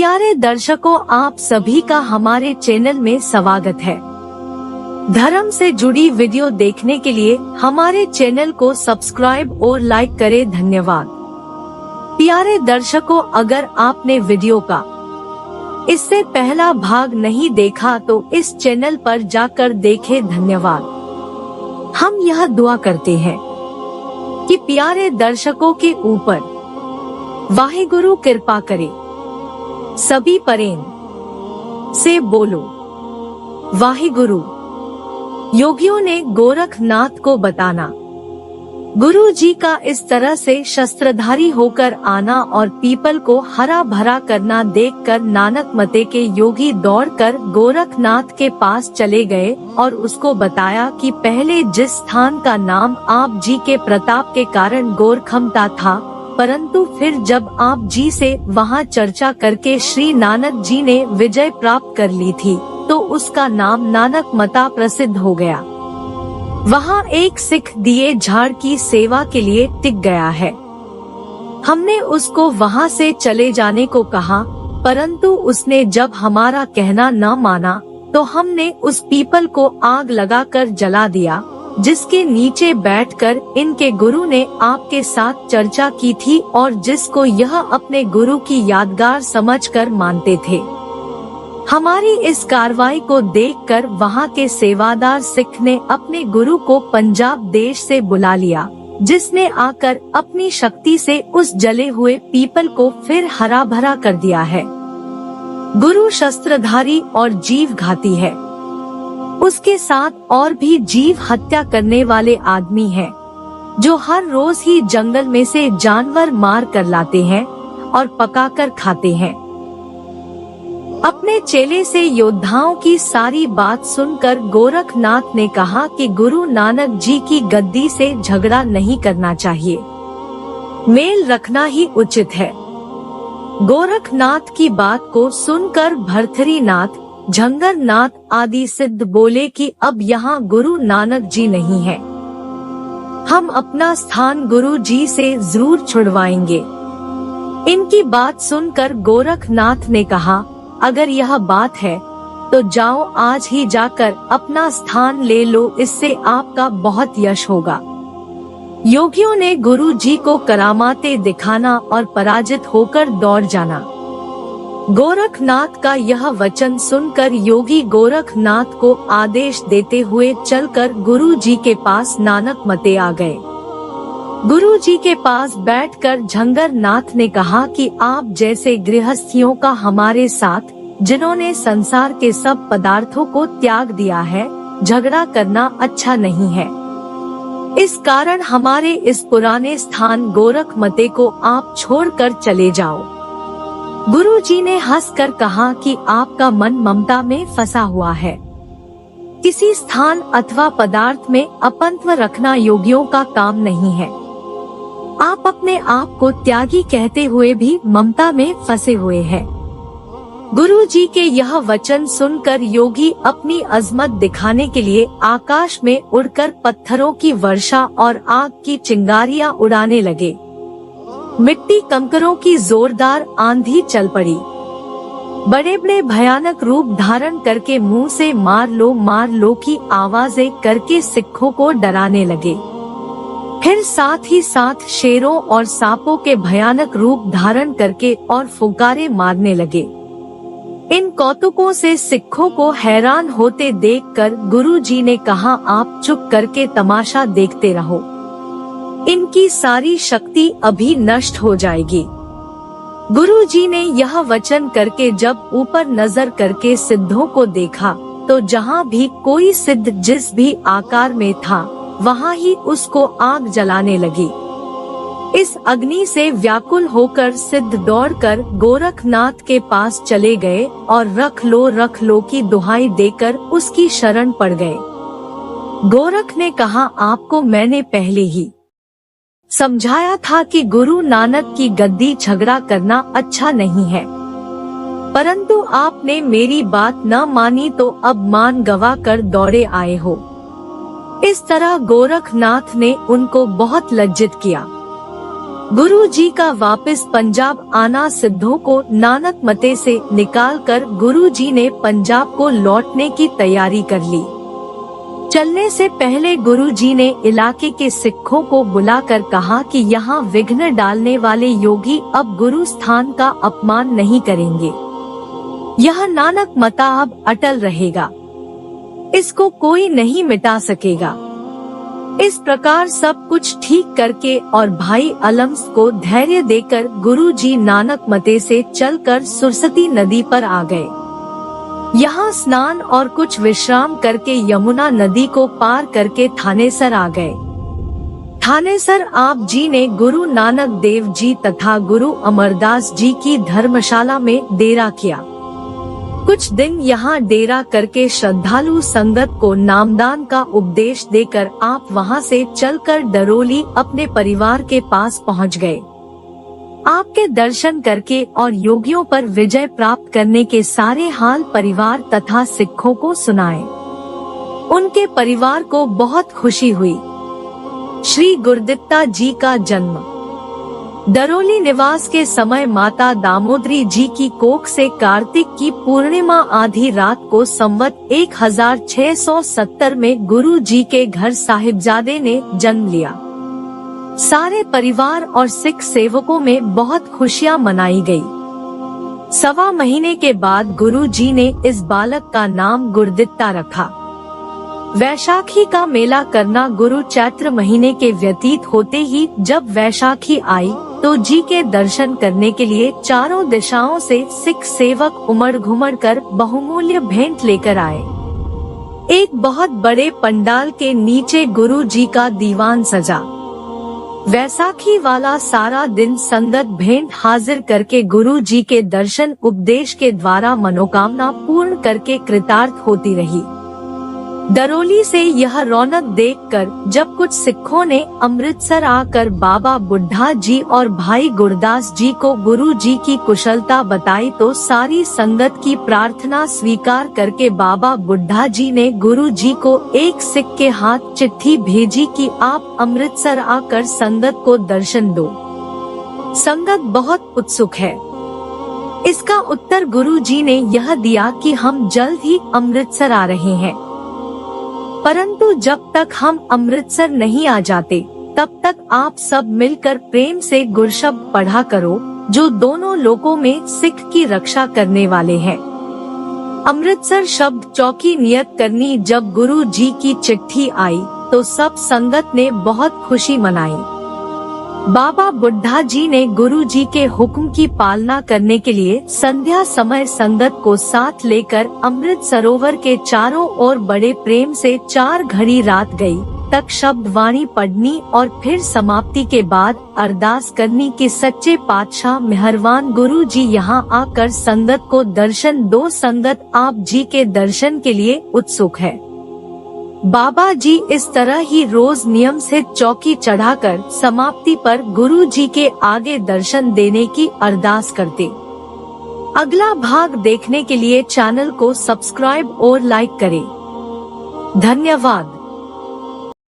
प्यारे दर्शकों, आप सभी का हमारे चैनल में स्वागत है। धर्म से जुड़ी वीडियो देखने के लिए हमारे चैनल को सब्सक्राइब और लाइक करें। धन्यवाद। प्यारे दर्शकों, अगर आपने वीडियो का इससे पहला भाग नहीं देखा तो इस चैनल पर जाकर देखें। धन्यवाद। हम यह दुआ करते हैं कि प्यारे दर्शकों के ऊपर वाहिगुरु कृपा करे। सभी प्रेम से बोलो वाहिगुरु। योगियों ने गोरखनाथ को बताना। गुरु जी का इस तरह से शस्त्रधारी होकर आना और पीपल को हरा भरा करना देखकर नानक मते के योगी दौड़कर गोरखनाथ के पास चले गए और उसको बताया कि पहले जिस स्थान का नाम आप जी के प्रताप के कारण गोरखमता था, परंतु फिर जब आप जी से वहां चर्चा करके श्री नानक जी ने विजय प्राप्त कर ली थी तो उसका नाम नानक मता प्रसिद्ध हो गया। वहां एक सिख दिए झाड़ की सेवा के लिए टिक गया है। हमने उसको वहां से चले जाने को कहा, परंतु उसने जब हमारा कहना न माना तो हमने उस पीपल को आग लगाकर जला दिया जिसके नीचे बैठकर इनके गुरु ने आपके साथ चर्चा की थी और जिसको यह अपने गुरु की यादगार समझकर मानते थे। हमारी इस कार्रवाई को देखकर वहां के सेवादार सिख ने अपने गुरु को पंजाब देश से बुला लिया, जिसने आकर अपनी शक्ति से उस जले हुए पीपल को फिर हरा भरा कर दिया है। गुरु शस्त्रधारी और जीव घाती है। उसके साथ और भी जीव हत्या करने वाले आदमी हैं, जो हर रोज ही जंगल में से जानवर मार कर लाते हैं और पकाकर खाते हैं। अपने चेले से योद्धाओं की सारी बात सुनकर गोरखनाथ ने कहा कि गुरु नानक जी की गद्दी से झगड़ा नहीं करना चाहिए, मेल रखना ही उचित है। गोरखनाथ की बात को सुनकर भरथरीनाथ, झंगरनाथ आदि सिद्ध बोले कि अब यहाँ गुरु नानक जी नहीं है। हम अपना स्थान गुरु जी से जरूर छुड़वाएंगे। इनकी बात सुनकर गोरखनाथ ने कहा, अगर यह बात है तो जाओ आज ही जाकर अपना स्थान ले लो, इससे आपका बहुत यश होगा। योगियों ने गुरु जी को करामातें दिखाना और पराजित होकर दौड़ जाना। गोरखनाथ का यह वचन सुनकर योगी गोरखनाथ को आदेश देते हुए चलकर गुरु जी के पास नानक मते आ गए। गुरु जी के पास बैठकर झंगरनाथ ने कहा कि आप जैसे गृहस्थियों का हमारे साथ, जिन्होंने संसार के सब पदार्थों को त्याग दिया है, झगड़ा करना अच्छा नहीं है। इस कारण हमारे इस पुराने स्थान गोरख मते को आप छोड़कर चले जाओ। गुरु जी ने हंसकर कहा कि आपका मन ममता में फंसा हुआ है। किसी स्थान अथवा पदार्थ में अपनत्व रखना योगियों का काम नहीं है। आप अपने आप को त्यागी कहते हुए भी ममता में फंसे हुए हैं। गुरु जी के यह वचन सुनकर योगी अपनी अजमत दिखाने के लिए आकाश में उड़कर पत्थरों की वर्षा और आग की चिंगारियां उड़ाने लगे। मिट्टी कंकरों की जोरदार आंधी चल पड़ी। बड़े बड़े भयानक रूप धारण करके मुंह से मार लो की आवाजें करके सिखों को डराने लगे। फिर साथ ही साथ शेरों और सांपों के भयानक रूप धारण करके और फुंकारे मारने लगे। इन कौतुकों से सिखों को हैरान होते देखकर गुरु जी ने कहा, आप चुप करके तमाशा देखते रहो, इनकी सारी शक्ति अभी नष्ट हो जाएगी। गुरु जी ने यह वचन करके जब ऊपर नजर करके सिद्धों को देखा तो जहाँ भी कोई सिद्ध जिस भी आकार में था वहाँ ही उसको आग जलाने लगी। इस अग्नि से व्याकुल होकर सिद्ध दौड़कर गोरखनाथ के पास चले गए और रख लो की दुहाई देकर उसकी शरण पड़ गए। गोरख ने कहा, आपको मैंने पहले ही समझाया था कि गुरु नानक की गद्दी झगड़ा करना अच्छा नहीं है, परंतु आपने मेरी बात न मानी तो अब मान गवा कर दौड़े आए हो। इस तरह गोरखनाथ ने उनको बहुत लज्जित किया। गुरु जी का वापस पंजाब आना सिद्धों को नानक मते से निकालकर गुरु जी ने पंजाब को लौटने की तैयारी कर ली। चलने से पहले गुरु जी ने इलाके के सिखों को बुलाकर कहा कि यहाँ विघ्न डालने वाले योगी अब गुरु स्थान का अपमान नहीं करेंगे। यह नानक मता अब अटल रहेगा, इसको कोई नहीं मिटा सकेगा। इस प्रकार सब कुछ ठीक करके और भाई अलम्स को धैर्य देकर गुरु जी नानक मते से चलकर सुरसती नदी पर आ गए। यहाँ स्नान और कुछ विश्राम करके यमुना नदी को पार करके थानेसर आ गए। थानेसर आप जी ने गुरु नानक देव जी तथा गुरु अमरदास जी की धर्मशाला में डेरा किया। कुछ दिन यहाँ डेरा करके श्रद्धालु संगत को नामदान का उपदेश देकर आप वहाँ से चलकर डरोली अपने परिवार के पास पहुँच गए। आपके दर्शन करके और योगियों पर विजय प्राप्त करने के सारे हाल परिवार तथा सिखों को सुनाए। उनके परिवार को बहुत खुशी हुई। श्री गुरुदित्ता जी का जन्म। डरोली निवास के समय माता दामोदरी जी की कोख से कार्तिक की पूर्णिमा आधी रात को संवत 1670 में गुरु जी के घर साहिबजादे ने जन्म लिया। सारे परिवार और सिख सेवकों में बहुत खुशियां मनाई गई। 1.25 महीने के बाद गुरु जी ने इस बालक का नाम गुरुदित्ता रखा। वैशाखी का मेला करना गुरु चैत्र महीने के व्यतीत होते ही जब वैशाखी आई तो जी के दर्शन करने के लिए चारों दिशाओं से सिख सेवक उमड़ घुमड़ कर बहुमूल्य भेंट लेकर आए। एक बहुत बड़े पंडाल के नीचे गुरु जी का दीवान सजा। वैसाखी वाला सारा दिन संगत भेंट हाजिर करके गुरु जी के दर्शन उपदेश के द्वारा मनोकामना पूर्ण करके कृतार्थ होती रही। डरोली से यह रौनक देखकर जब कुछ सिखों ने अमृतसर आकर बाबा बुड्ढा जी और भाई गुरदास जी को गुरु जी की कुशलता बताई तो सारी संगत की प्रार्थना स्वीकार करके बाबा बुड्ढा जी ने गुरु जी को एक सिख के हाथ चिट्ठी भेजी कि आप अमृतसर आकर संगत को दर्शन दो। संगत बहुत उत्सुक है। इसका उत्तर गुरु जी ने यह दिया कि हम जल्द ही अमृतसर आ रहे हैं, परंतु जब तक हम अमृतसर नहीं आ जाते तब तक आप सब मिलकर प्रेम से गुरशब्द पढ़ा करो, जो दोनों लोकों में सिख की रक्षा करने वाले हैं। अमृतसर शब्द चौकी नियत करनी। जब गुरु जी की चिट्ठी आई तो सब संगत ने बहुत खुशी मनाई। बाबा बुड्ढा जी ने गुरु जी के हुक्म की पालना करने के लिए संध्या समय संगत को साथ लेकर अमृत सरोवर के चारों ओर बड़े प्रेम से 4 घड़ी रात गई तक शब्द वाणी पढ़नी और फिर समाप्ति के बाद अरदास करनी कि सच्चे पातशाह मेहरबान गुरु जी यहाँ आकर संगत को दर्शन दो। संगत आप जी के दर्शन के लिए उत्सुक है। बाबा जी इस तरह ही रोज नियम से चौकी चढ़ाकर समाप्ति पर गुरु जी के आगे दर्शन देने की अरदास करते। अगला भाग देखने के लिए चैनल को सब्सक्राइब और लाइक करें। धन्यवाद।